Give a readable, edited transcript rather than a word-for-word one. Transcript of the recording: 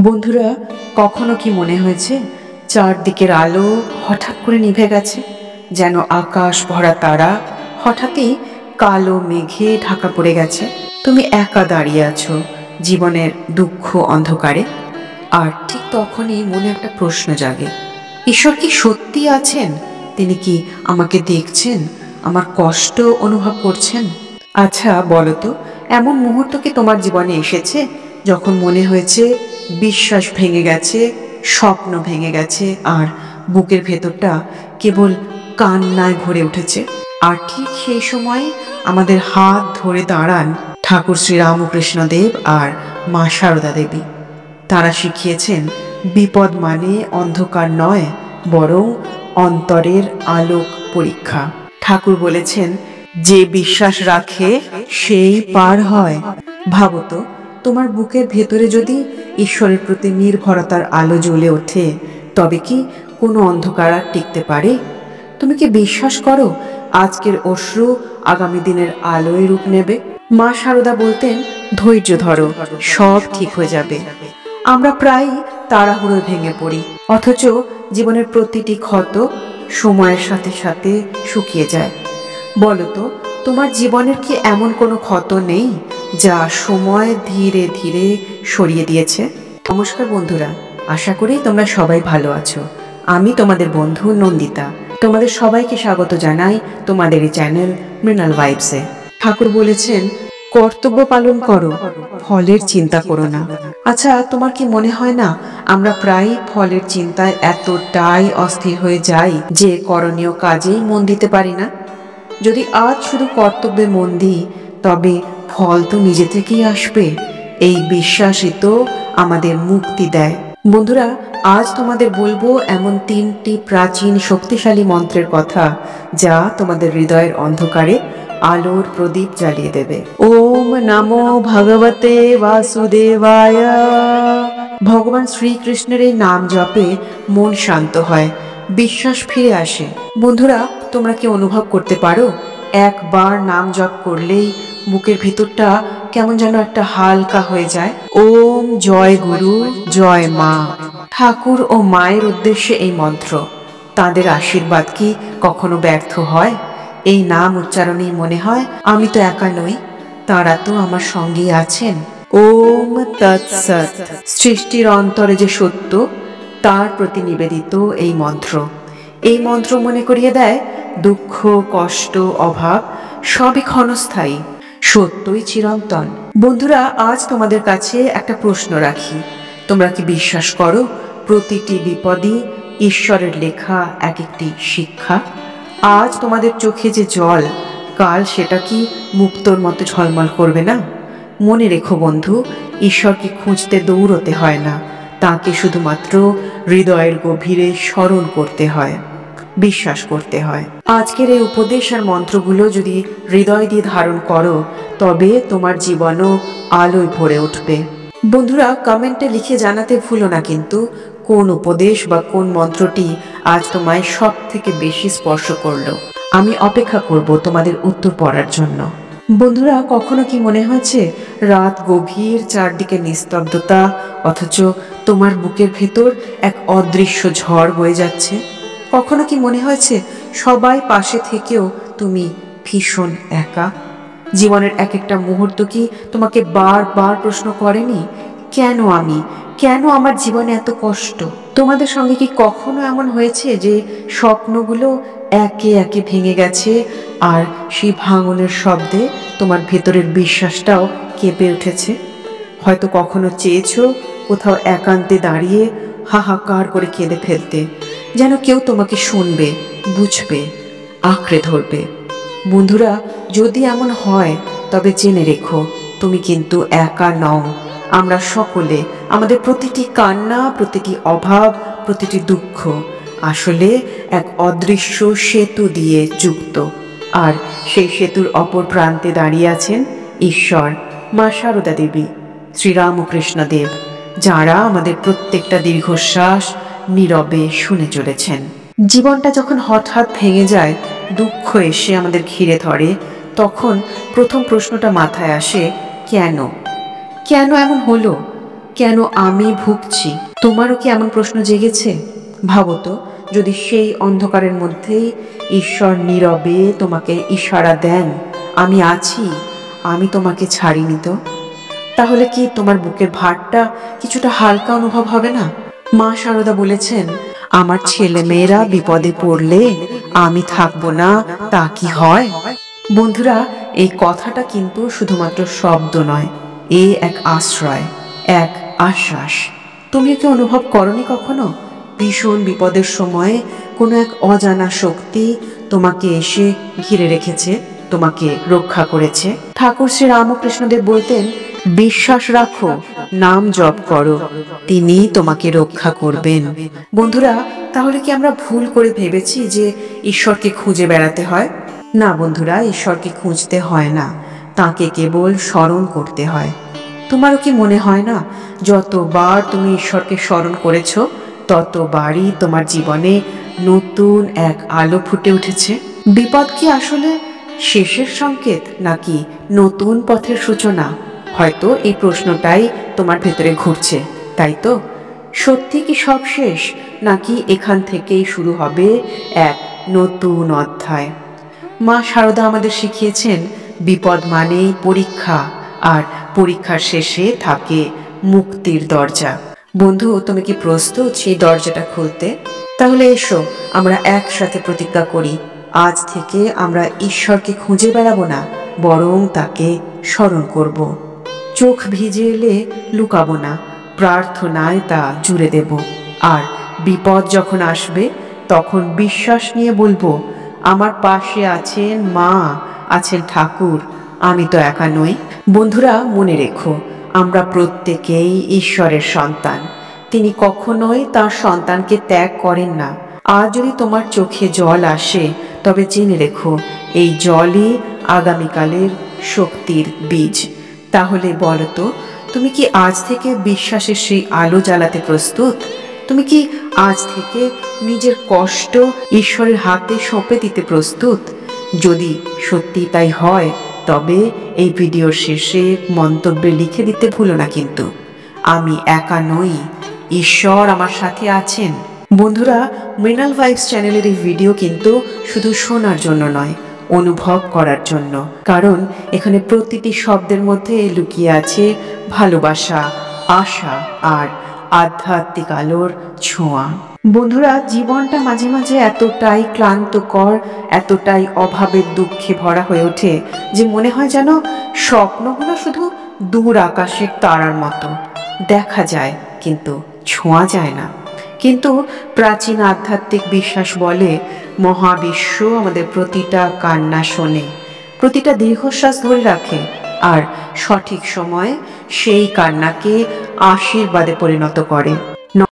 বন্ধুরা, কখনো কি মনে হয়েছে চারদিকের আলো হঠাৎ করে নিভে গেছে, যেন আকাশ ভরা তারা হঠাৎই কালো মেঘে ঢাকা পড়ে গেছে। তুমি একা দাঁড়িয়ে আছো জীবনের দুঃখ অন্ধকারে, আর ঠিক তখনই মনে একটা প্রশ্ন জাগে, ঈশ্বর কি সত্যি আছেন? তিনি কি আমাকে দেখছেন, আমার কষ্ট অনুভব করছেন? আচ্ছা বলো তো, এমন মুহূর্ত কি তোমার জীবনে এসেছে যখন মনে হয়েছে বিশ্বাস ভেঙে গেছে, স্বপ্ন ভেঙে গেছে, আর বুকের ভেতরটা কেবল কান্নায় ভরে উঠেছে? আর ঠিক সেই সময় আমাদের হাত ধরে দাঁড়ান ঠাকুর শ্রী রামকৃষ্ণদেব আর মা সারদা দেবী। তারা শিখিয়েছেন বিপদ মানে অন্ধকার নয়, বরং অন্তরের আলোক পরীক্ষা। ঠাকুর বলেছেন, যে বিশ্বাস রাখে সেই পার হয়। ভাবো তো, তোমার বুকের ভেতরে যদি ঈশ্বরের প্রতি নির্ভরতার আলো জ্বলে ওঠে, তবে কি কোনো অন্ধকার আর টিকতে পারে? তুমি কি বিশ্বাস করো আজকের অশ্রু আগামী দিনের আলোয় রূপ নেবে? মা সারদা বলতেন, ধৈর্য ধরো, সব ঠিক হয়ে যাবে। আমরা প্রায় তাড়াহুড়োয় ভেঙে পড়ি, অথচ জীবনের প্রতিটি ক্ষত সময়ের সাথে সাথে শুকিয়ে যায়। বলো তো, তোমার জীবনের কি এমন কোনো ক্ষত নেই যা সময় ধীরে ধীরে সরিয়ে দিয়েছে? নমস্কার বন্ধুরা, আশা করি তোমরা সবাই ভালো আছো। আমি তোমাদের বন্ধু নন্দিতা, তোমাদের সবাইকে স্বাগত জানাই তোমাদের এই চ্যানেল মৃণাল ভাইবসে। ঠাকুর বলেছেন, কর্তব্য পালন করো, ফলের চিন্তা করো না। আচ্ছা, তোমার কি মনে হয় না আমরা প্রায় ফলের চিন্তায় এতটাই অস্থির হয়ে যাই যে করণীয় কাজেই মন দিতে পারি না? যদি আজ শুধু কর্তব্যে মন দিই, তবে ফল তো নিজে থেকেই আসবে। এই বিশ্বাসই তো আমাদের মুক্তি দেয়। বন্ধুরা, আজ তোমাদের বলবো এমন 3টি প্রাচীন শক্তিশালী মন্ত্রের কথা, যা তোমাদের হৃদয়ের অন্ধকারে আলোর প্রদীপ জ্বালিয়ে দেবে। ওম নমো ভগবতে বাসুদেবায়। ভগবান শ্রীকৃষ্ণের এই নাম জপে মন শান্ত হয়, বিশ্বাস ফিরে আসে। বন্ধুরা, তোমরা কি অনুভব করতে পারো একবার নাম জপ করলেই বুকের ভিতরটা কেমন যেন একটা হালকা হয়ে যায়? ওম জয় গুরু, জয় মা। ঠাকুর ও মায়ের উদ্দেশ্যে এই মন্ত্র, তাদের আশীর্বাদ কি কখনো ব্যর্থ হয়? এই নাম উচ্চারণেই মনে হয় আমি তো একা নই, তারা তো আমার সঙ্গেই আছেন। ওম তৎসৎ। সৃষ্টির অন্তরে যে সত্য, তার প্রতি নিবেদিত এই মন্ত্র। এই মন্ত্র মনে করিয়ে দেয় দুঃখ, কষ্ট, অভাব সবই ক্ষণস্থায়ী, সত্যই চিরন্তন। বন্ধুরা, আজ তোমাদের কাছে একটা প্রশ্ন রাখি, তোমরা কি বিশ্বাস করো প্রতিটি বিপদই ঈশ্বরের লেখা এক একটি শিক্ষা? আজ তোমাদের চোখে যে জল, কাল সেটা কি মুক্তোর মতো ঝলমল করবে না? মনে রেখো বন্ধু, ঈশ্বরকে খুঁজতে দৌড়তে হয় না, তাকে শুধুমাত্র হৃদয়ের গভীরে স্মরণ করতে হয়, বিশ্বাস করতে হয়। আজকের এই উপদেশ আর মন্ত্রগুলো যদি হৃদয় দিয়ে ধারণ করো, তবে তোমার জীবনও আলোয় ভরে উঠবে। বন্ধুরা, কমেন্টে লিখে জানাতে ভুলো না কিন্তু, কোন উপদেশ বা কোন মন্ত্রটি আজ তোমায় সব থেকে বেশি স্পর্শ করলো। আমি অপেক্ষা করব তোমাদের উত্তর পড়ার জন্য। বন্ধুরা, কখনো কি মনে হয়েছে রাত গভীর, চারদিকে নিস্তব্ধতা, অথচ তোমার বুকের ভেতর এক অদৃশ্য ঝড় বয়ে যাচ্ছে? কখনো কি মনে হয়েছে সবাই পাশে থেকেও তুমি ভীষণ একা? জীবনের এক একটা মুহূর্ত কি তোমাকে বারবার প্রশ্ন করেনি, কেন আমি, কেন আমার জীবনে এত কষ্ট? তোমাদের সঙ্গে কি কখনো এমন হয়েছে যে স্বপ্নগুলো একে একে ভেঙে গেছে, আর সেই ভাঙনের শব্দে তোমার ভেতরের বিশ্বাসটাও কেঁপে উঠেছে? হয়তো কখনো চেয়েছো কোথাও একান্তে দাঁড়িয়ে হাহাকার করে কেঁদে ফেলতে, যেন কেউ তোমাকে শুনবে, বুঝবে, আঁকড়ে ধরবে। বন্ধুরা, যদি এমন হয়, তবে জেনে রেখো তুমি কিন্তু একা নও। আমরা সকলে, আমাদের প্রতিটি কান্না, প্রতিটি অভাব, প্রতিটি দুঃখ আসলে এক অদৃশ্য সেতু দিয়ে যুক্ত। আর সেই সেতুর অপর প্রান্তে দাঁড়িয়ে আছেন ঈশ্বর, মা সারদা দেবী, শ্রীরামকৃষ্ণদেব, যাঁরা আমাদের প্রত্যেকটা দীর্ঘশ্বাস নীরবে শুনে চলেছেন। জীবনটা যখন হঠাৎ ভেঙে যায়, দুঃখ এসে আমাদের ঘিরে ধরে, তখন প্রথম প্রশ্নটা মাথায় আসে, কেন? কেন এমন হলো? কেন আমি ভুগছি? তোমারও কি এমন প্রশ্ন জেগেছে? ভাবো তো, যদি সেই অন্ধকারের মধ্যেই ঈশ্বর নীরবে তোমাকে ইশারা দেন, আমি আছি, আমি তোমাকে ছাড়িনি তো, তাহলে কি তোমার বুকের ভারটা কিছুটা হালকা অনুভব হবে না? মা শারদা বলেছেন, আমার ছেলে মেয়েরা বিপদে পড়লে আমি থাকবো না, তা কি হয়? বন্ধুরা, এই কথাটা কিন্তু শুধুমাত্র শব্দ নয়, এ এক আশ্রয়, এক আশ্বাস। তুমি কি অনুভব করনি কখনো ভীষণ বিপদের সময়ে কোনো এক অজানা শক্তি তোমাকে এসে ঘিরে রেখেছে, তোমাকে রক্ষা করেছে? ঠাকুর শ্রী রামকৃষ্ণদেব বলতেন, বিশ্বাস রাখো, নাম জপ করো, তিনি তোমাকে রক্ষা করবেন। বন্ধুরা, তাহলে কি আমরা ভুল করে ভেবেছি যে ঈশ্বরকে খুঁজে বেড়াতে হয়? না বন্ধুরা, ঈশ্বরকে খুঁজতে হয় না, তাকে কেবল স্মরণ করতে হয়। তোমারও কি মনে হয় না, যতবার তুমি ঈশ্বরকে স্মরণ করেছ, ততবারই তোমার জীবনে নতুন এক আলো ফুটে উঠেছে? বিপদ কি আসলে শেষের সংকেত, নাকি নতুন পথের সূচনা? হয়তো এই প্রশ্নটাই তোমার ভেতরে ঘুরছে, তাই তো? সত্যি কি সব শেষ, নাকি এখান থেকেই শুরু হবে এক নতুন অধ্যায়? মা শারদা আমাদের শিখিয়েছেন, বিপদ মানেই পরীক্ষা, আর পরীক্ষার শেষে থাকে মুক্তির দরজা। বন্ধু, তুমি কি প্রস্তুত সেই দরজাটা খুলতে? তাহলে এসো, আমরা একসাথে প্রতিজ্ঞা করি, আজ থেকে আমরা ঈশ্বরকে খুঁজে বেড়াবো না, বরং তাকে স্মরণ করব। চোখ ভিজে এলে লুকাবো না, প্রার্থনায় তা জুড়ে দেব। আর বিপদ যখন আসবে, তখন বিশ্বাস নিয়ে বলবো, আমার পাশে আছেন মা, আছেন ঠাকুর, আমি তো একা নই। বন্ধুরা, মনে রেখো, আমরা প্রত্যেকেই ঈশ্বরের সন্তান। তিনি কখনোই তার সন্তানকে ত্যাগ করেন না। আর যদি তোমার চোখে জল আসে, তবে জেনে রেখো, এই জলই আগামীকালের শক্তির বীজ। তাহলে বলো তো, তুমি কি আজ থেকে বিশ্বাসের সেই আলো জ্বালাতে প্রস্তুত? তুমি কি আজ থেকে নিজের কষ্ট ঈশ্বরের হাতে সঁপে দিতে প্রস্তুত? যদি সত্যি তাই হয়, তবে এই ভিডিওর শেষে মন্তব্যে লিখে দিতে ভুলো না কিন্তু, আমি একা নই, ঈশ্বর আমার সাথে আছেন। বন্ধুরা, মৃণাল ভাইবস চ্যানেলের এই ভিডিও কিন্তু শুধু শোনার জন্য নয়, অনুভব করার জন্য। কারণ এখানে প্রতিটি শব্দের মধ্যে লুকিয়ে আছে ভালোবাসা, আশা আর আধ্যাত্মিক আলোর ছোঁয়া। বন্ধুরা, জীবনটা মাঝে মাঝে এতটাই ক্লান্তকর, এতটাই অভাবের দুঃখে ভরা হয়ে ওঠে যে মনে হয় যেন স্বপ্নগুলো শুধু দূর আকাশের তারার মতো দেখা যায়, কিন্তু ছোঁয়া যায় না। কিন্তু প্রাচীন আধ্যাত্মিক বিশ্বাস বলে, মহাবিশ্ব আমাদের প্রতিটা কান্না শোনে, প্রতিটা দীর্ঘশ্বাস ধরে রাখে, আর সঠিক সময়ে সেই কান্নাকে আশীর্বাদে পরিণত করে।